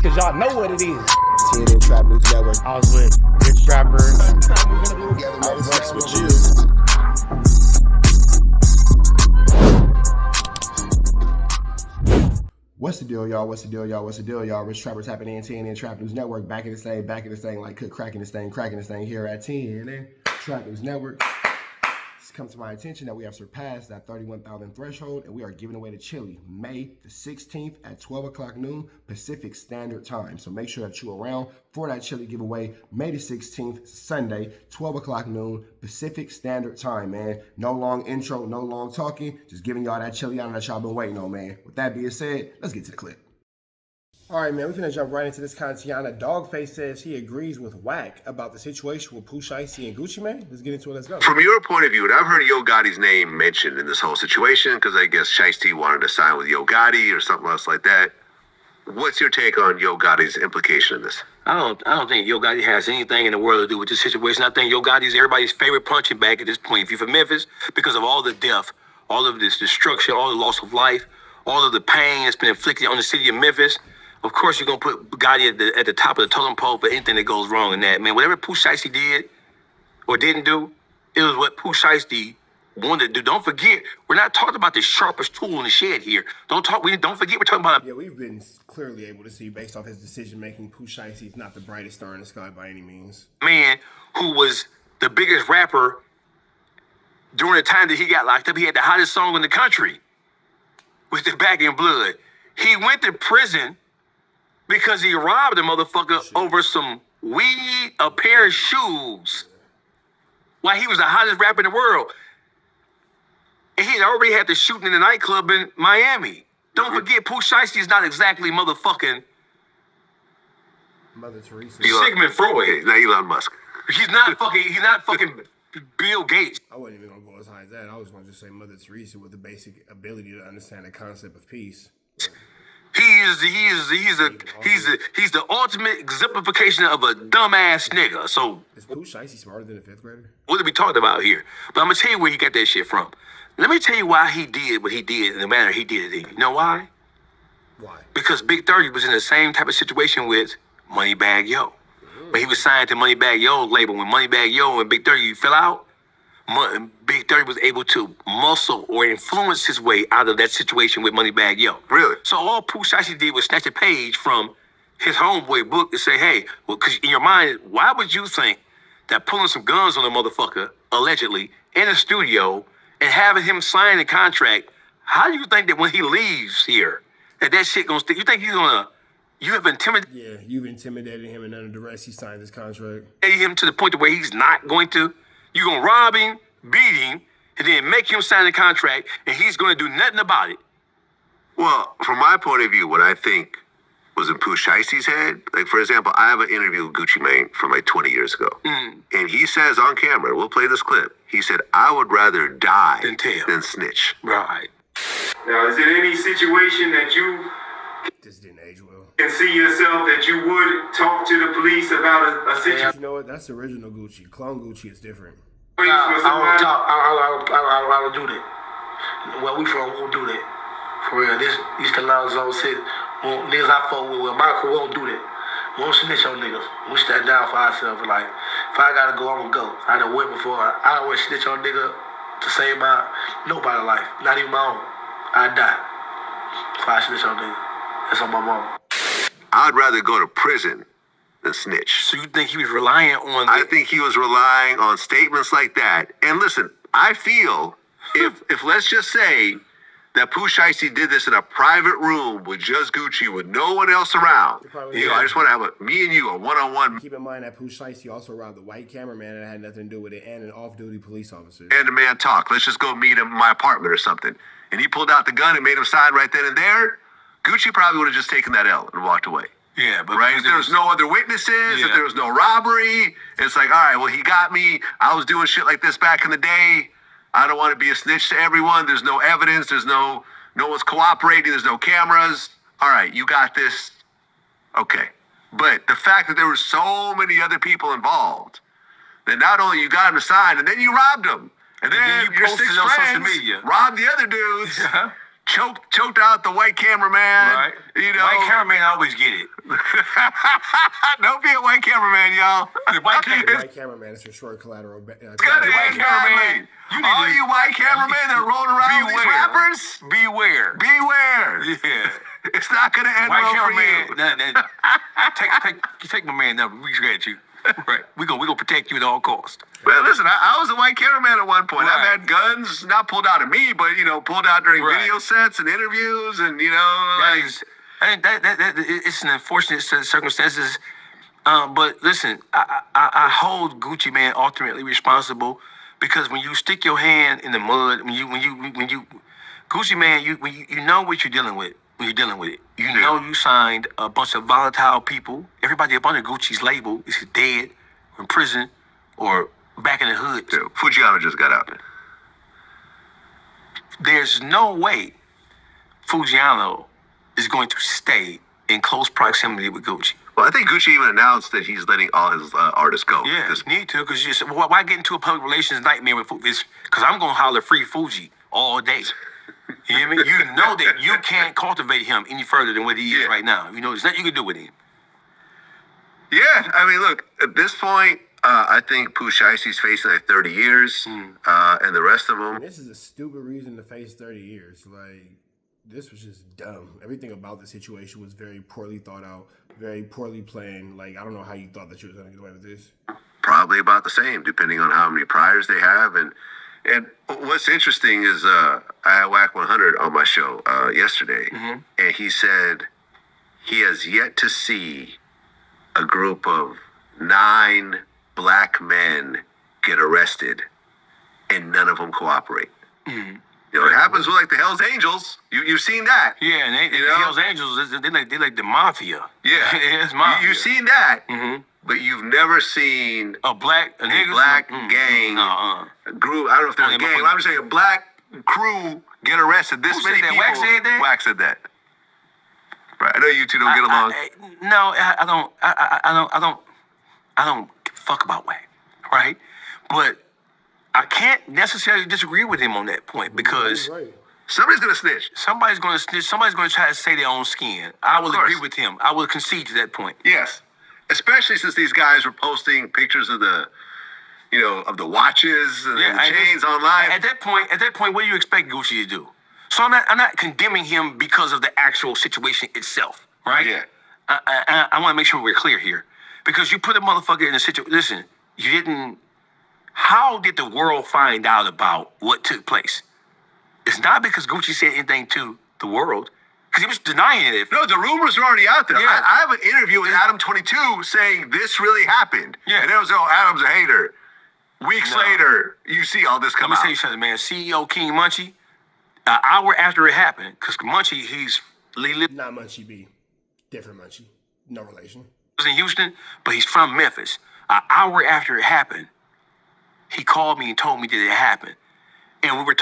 cause y'all know what it is. TNN Trap News Network. I was with Rich Trapper. I was next with you. What's the deal, y'all? What's the deal, y'all? What's the deal, y'all? Rich Trapper tapping in TNN Trap News Network. Back in this thing, like cook cracking this thing here at TNN Trap News Network. It's come to my attention that we have surpassed that 31,000 threshold, and we are giving away the chili May the 16th at 12 o'clock noon Pacific Standard Time. So make sure that you're around for that chili giveaway May the 16th, Sunday, 12 o'clock noon Pacific Standard Time, man. No long intro, no long talking, just giving y'all that chili out that y'all been waiting on, man. With that being said, let's get to the clip. All right, man, we're going to jump right into this content. Dawgface says he agrees with WACK about the situation with Pooh Shiesty and Gucci Mane. Let's get into it. Let's go. From your point of view, and I've heard Yo Gotti's name mentioned in this whole situation because I guess Shiesty wanted to sign with Yo Gotti or something else like that. What's your take on Yo Gotti's implication in this? I don't think Yo Gotti has anything in the world to do with this situation. I think Yo Gotti is everybody's favorite punching bag at this point. If you're from Memphis, because of all the death, all of this destruction, all the loss of life, all of the pain that's been inflicted on the city of Memphis, of course, you're going to put Gotti at the top of the totem pole for anything that goes wrong in that. Man, whatever Pooh Shiesty did or didn't do, it was what Pooh Shiesty wanted to do. Don't forget, we're not talking about the sharpest tool in the shed here. Don't forget, we're talking about... Yeah, we've been clearly able to see, based off his decision-making, Pooh Shiesty is not the brightest star in the sky by any means. Man who was the biggest rapper during the time that he got locked up. He had the hottest song in the country with the Back in Blood. He went to prison because he robbed a motherfucker over some weed, a pair of shoes, while he was the hottest rapper in the world. And he already had the shooting in the nightclub in Miami. Don't forget, Pooh Shiesty is not exactly motherfucking Mother Teresa. Sigmund Freud. Not Elon Musk. He's not fucking Bill Gates. I wasn't even going to go as high as that. I was going to just say Mother Teresa with the basic ability to understand the concept of peace. He's the ultimate exemplification of a dumbass nigga. So is Pooh Shiesty smarter than a fifth grader? What are we talking about here? But I'm gonna tell you where he got that shit from. Let me tell you why he did what he did in the manner he did it. You know why? Why? Because Big 30 was in the same type of situation with Moneybagg Yo. But he was signed to Moneybagg Yo's label. When Moneybagg Yo and Big 30 fell out, Big 30 was able to muscle or influence his way out of that situation with Moneybagg Yo. Really? So all Pooh Shiesty did was snatch a page from his homeboy book and say, hey, well, because in your mind, why would you think that pulling some guns on a motherfucker, allegedly, in a studio and having him sign a contract, how do you think that when he leaves here, that shit gonna stick? You think he's gonna, you have intimidated? Yeah, you've intimidated him and under duress, he signed this contract. Him to the point to where he's not going to. You're going to rob him, beat him, and then make him sign a contract, and he's going to do nothing about it. Well, from my point of view, what I think was in Pooh Shiesty's head, like, for example, I have an interview with Gucci Mane from like 20 years ago. And he says on camera, we'll play this clip, he said, I would rather die than snitch. Right. Now, is there any situation that you This didn't age well. can see yourself that you would talk to the police about a situation? You know what? That's original Gucci. Clone Gucci is different. with somebody? I don't do that. Where we from, we won't do that. For real, this East Carolina Zone 6, niggas I fuck with my crew, we won't do that. We won't snitch on niggas. We stand down for ourselves. Like, if I gotta go, I'm gonna go. I done went before. I don't want to snitch on nigga to save my nobody's life, not even my own. I die if I snitch on nigga. That's on my mama. I'd rather go to prison than snitch. So you think he was relying on... I think he was relying on statements like that. And listen, I feel if let's just say that Pooh Shiesty did this in a private room with just Gucci, with no one else around. You know, I just want to have me and you a one-on-one. Keep in mind that Pooh Shiesty also robbed the white cameraman that had nothing to do with it, and an off-duty police officer. And the man talk. Let's just go meet him in my apartment or something. And he pulled out the gun and made him sign right then and there. Gucci probably would have just taken that L and walked away. Yeah, but right? If there was no other witnesses, if there was no robbery, it's like, all right, well, he got me. I was doing shit like this back in the day. I don't want to be a snitch to everyone. There's no evidence. There's no one's cooperating. There's no cameras. All right, you got this. Okay. But the fact that there were so many other people involved, that not only you got him to sign, and then you robbed him. And then you your posted 6 on social friends media. robbed the other dudes. choked out the white cameraman. Right. You know, White cameraman always get it. Don't be a white cameraman, y'all. The white cameraman. White cameraman is for short collateral. It's gonna white end cameraman. badly. All you white cameramen that are rolling around with these rappers, Beware. beware. Yeah. It's not gonna end White well for cameraman. you. Take my man number. We got you. Right. We gonna protect you at all costs. Well, listen, I was a white cameraman at one point. Right. I've had guns, not pulled out of me, but, you know, pulled out during Right. video sets and interviews and, you know, That like, is, that it's an unfortunate set of circumstances. But listen, I hold Gucci Man ultimately responsible because when you stick your hand in the mud, when you Gucci Man, you know what you're dealing with when you're dealing with it. You know you signed a bunch of volatile people. Everybody up under Gucci's label is dead, or in prison, or back in the hood. yeah, Fujiyama just got out. There's no way Fujiano is going to stay in close proximity with Gucci. Well, I think Gucci even announced that he's letting all his artists go. Yeah, This- need to, because you said, why get into a public relations nightmare with Fuji? Because I'm going to holler free Fuji all day. You hear me? You know that you can't cultivate him any further than what he is Yeah. right now. You know, there's nothing you can do with him. Yeah, I mean, look, at this point, I think Pooh Shiesty's facing like 30 years, and the rest of them. This is a stupid reason to face 30 years. Like, this was just dumb. Everything about the situation was very poorly thought out, very poorly planned. Like, I don't know how you thought that you was going to get away with this. Probably about the same, depending on how many priors they have. And what's interesting is I had WACK100 on my show yesterday, and he said he has yet to see a group of 9 black men get arrested, and none of them cooperate. You know, it happens with like the Hells Angels. You've seen that. Yeah, and they, You the know? Hells Angels, they like the mafia. Yeah, It's mafia. You've seen that, but you've never seen a black a black gang group. I don't know if they're a gang. I'm just saying a black crew get arrested. This Who many said that? people. Wax said that? Wax said that. Right. I know you two don't get along. I don't give a fuck about WACK, right? But I can't necessarily disagree with him on that point because Somebody's gonna snitch. somebody's going to snitch. Somebody's going to try to say their own skin. I will course. agree with him. I will concede to that point. Yes. Especially since these guys were posting pictures of the, you know, of the watches and the and chains this- online. At that point, what do you expect Gucci to do? So I'm not condemning him because of the actual situation itself, right? Yeah. I want to make sure we're clear here, because you put a motherfucker in a situation. Listen, you didn't. How did the world find out about what took place? It's not because Gucci said anything to the world, because he was denying it. No, the rumors are already out there. Yeah. I have an interview with Adam22 saying this really happened. Yeah. And it was, oh, Adam's a hater. Weeks No. later, you see all this Let come me out. tell you something, man. CEO King Munchie, an hour after it happened, because Munchie, he lived Not Munchie B. Different Munchie. No relation. in Houston, but he's from Memphis. An hour after it happened, he called me and told me that it happened. And we were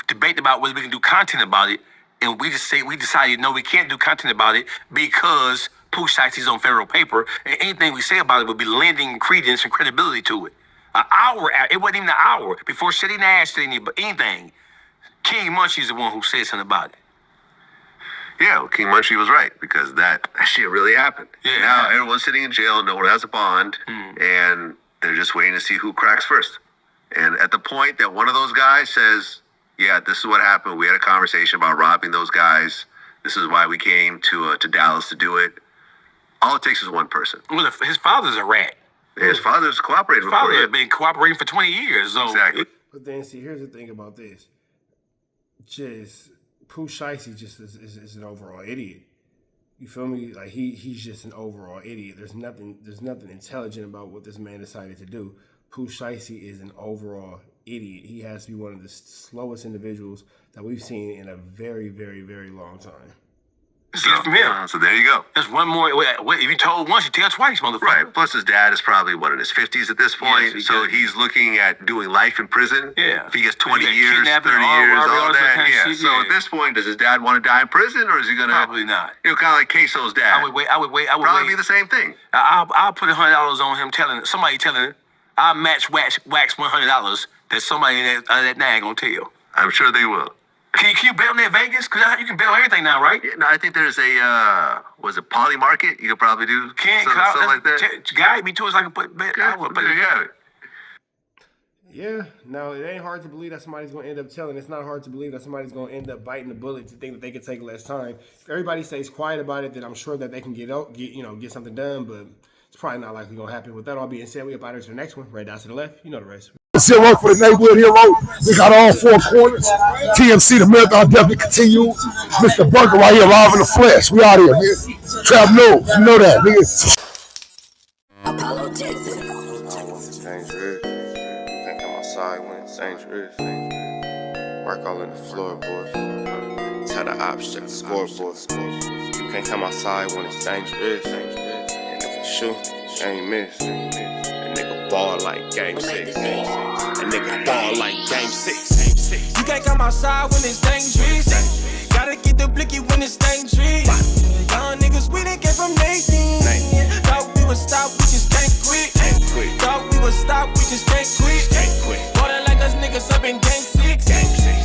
debating about whether we can do content about it. And we decided, no, we can't do content about it because Pooh Shiesty's on federal paper, and anything we say about it would be lending credence and credibility to it. An hour, it wasn't even an hour before City Nash said anything. King Munchie's the one who said something about it. Yeah, well, King Munchie was right, because that shit really happened. Yeah. Now everyone's sitting in jail, no one has a bond, and they're just waiting to see who cracks first. And at the point that one of those guys says, yeah, this is what happened. We had a conversation about robbing those guys. This is why we came to Dallas to do it. All it takes is one person. Well, his father's a rat. His father's cooperating. His with father it. had been cooperating for 20 years. So Exactly. But then, see, here's the thing about this. Just, Pooh Shiesty just is an overall idiot. You feel me? Like, he's just an overall idiot. There's nothing intelligent about what this man decided to do. Pooh Shiesty is an overall idiot. He has to be one of the slowest individuals that we've seen in a very, very, very long time. get from him. So there you go. That's one more. If you told once, you tell twice, motherfucker. Right. Plus, his dad is probably, in his 50s at this point. Yes, so yeah. he's looking at doing life in prison. Yeah. If he gets 20 You got years, 30 kidnapping, years, armed robbery, all all that that. kind of Yeah. shit, So yeah. at this point, does his dad want to die in prison, or is he going to... Probably not. Kind of like Queso's dad. I would wait. Probably be the same thing. I'll put $100 on him telling him. I'll match wax $100 that somebody that nag gonna tell. I'm sure they will. Can you bail in Vegas? Because you can bail everything now, right? Yeah, no, I think there's a was it Poly Market? You could probably do something like that. Guide me to it so I can put. Yeah, no, it ain't hard to believe that somebody's going to end up telling. It's not hard to believe that somebody's going to end up biting the bullet to think that they can take less time. If everybody stays quiet about it, then I'm sure that they can get something done, but it's probably not likely going to happen. With that all being said, we up out here to the next one. Right down to the left. You know the rest. Still work for the neighborhood hero. We got all four corners. TMC, the marathon definitely continues. Mr. Burger right here, live in the flesh. We out here, nigga. Trap knows, you know that, nigga. Can't come outside when it's dangerous. Work all in the floorboard. Tell the ops check the scoreboard. You can't come outside when it's dangerous. And if you shoot, you ain't miss. A nigga ball like game 6. A nigga ball like game 6. You can't come outside when it's dangerous. Gotta get the blicky when it's dangerous. Young niggas, we didn't get from Nathan. Thought we would stop, we just can't quit. Thought we would stop, we just can't quit. Water like us niggas up in game 6.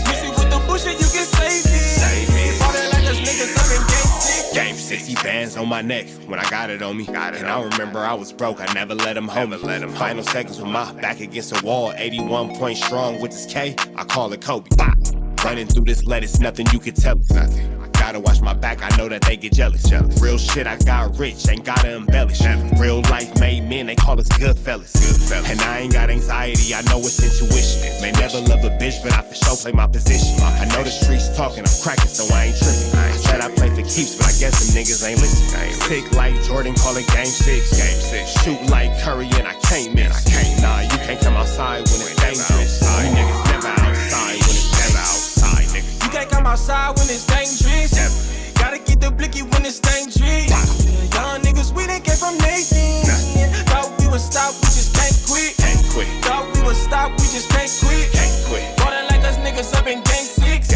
Missy with the bullshit, you can save it. Water like us niggas up in game 6. Game 60 bands on my neck when I got it on me. And I remember I was broke, I never let them hold me. Final seconds with my back against the wall. 81 point strong with this K, I call it Kobe. Running through this lettuce, nothing you can tell us. Gotta watch my back, I know that they get jealous. Real shit, I got rich, ain't gotta embellish. Real life made men, they call us good fellas. And I ain't got anxiety, I know it's intuition. May never love a bitch, but I for sure play my position. I know the streets talking, I'm cracking, so I ain't tripping. I said I play for keeps, but I guess them niggas ain't listening. Sick like Jordan, call it game 6. Shoot like Curry and I can't miss. Nah, you can't come outside when it's dangerous. You niggas never outside when it's never outside, nigga. You can't come outside when it's dangerous. Gotta get the blicky when it's dangerous. Young niggas, we didn't get from Nathan. Thought we would stop, we just can't quit. Thought we would stop, we just can't quit. Water like us niggas up in game 6.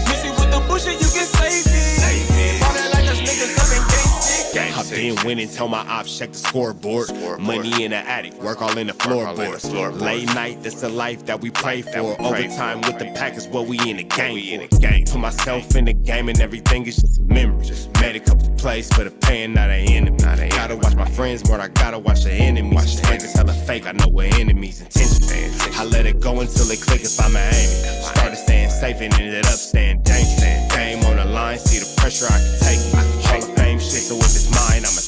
Missy with the bullshit, you can save it. Water like us niggas up in game 6. I've been winning, tell my ops check the scoreboard. Money in the attic, work all in the floorboards. Late night, that's the life that we pray for. Overtime with the pack is what we in the game for. Put myself in the game and everything is just a memory. Made a couple plays for the pain, not an enemy. Gotta watch my friends more, I gotta watch the enemies. Friends is hella fake, I know we're enemies' intentions. I let it go until it click if I'm aiming. Started staying safe and ended up staying dangerous. Game on the line, see the pressure I can take. Hall of Fame shit, so if it's mine, I'ma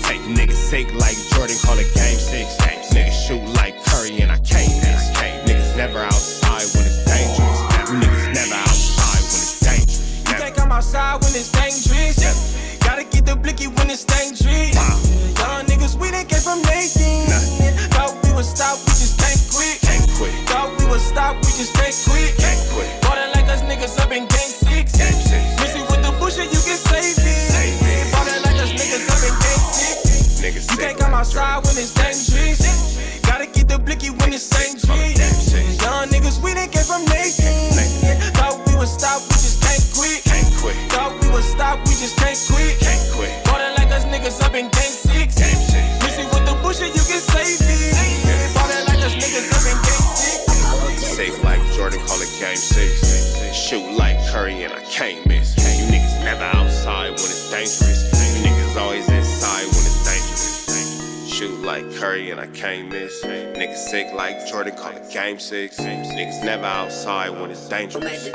take. Niggas sick like Jordan, call it game 6. Niggas shoot like Curry and I can't miss. Niggas never outside when it's dangerous. You niggas never outside when it's dangerous. You can't come outside when it's dangerous. Gotta get the blicky when it's dangerous. Young niggas, we didn't get from Nathan. Thought we would stop, we just can't quit. Thought we would stop, we just can't quit. Water like us niggas up in game 6. Missy with the bullshit, you can save it. Water like us niggas up in game 6. You can't come outside when it's dangerous. Gotta get the blicky when it's dangerous. Young niggas, we didn't get from Nathan. Thought we would stop, we just can't quit. Thought we would stop, we just can't quit. Water like us niggas up in game 6. Missy with the bullshit, you can save it. Water like us niggas up in game 6. Safe like Jordan, call it game 6. Shoot like Curry and I can't miss. You niggas never outside when it's dangerous. You niggas always inside when it's dangerous. Shoot like Curry and I can't miss. Niggas sick like Jordan, call it game 6. Niggas never outside when it's dangerous.